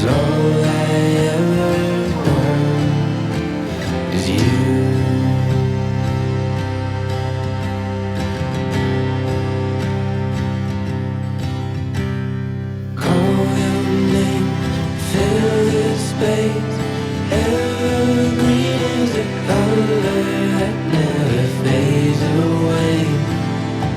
all I ever want is you. Call your name, fill this space.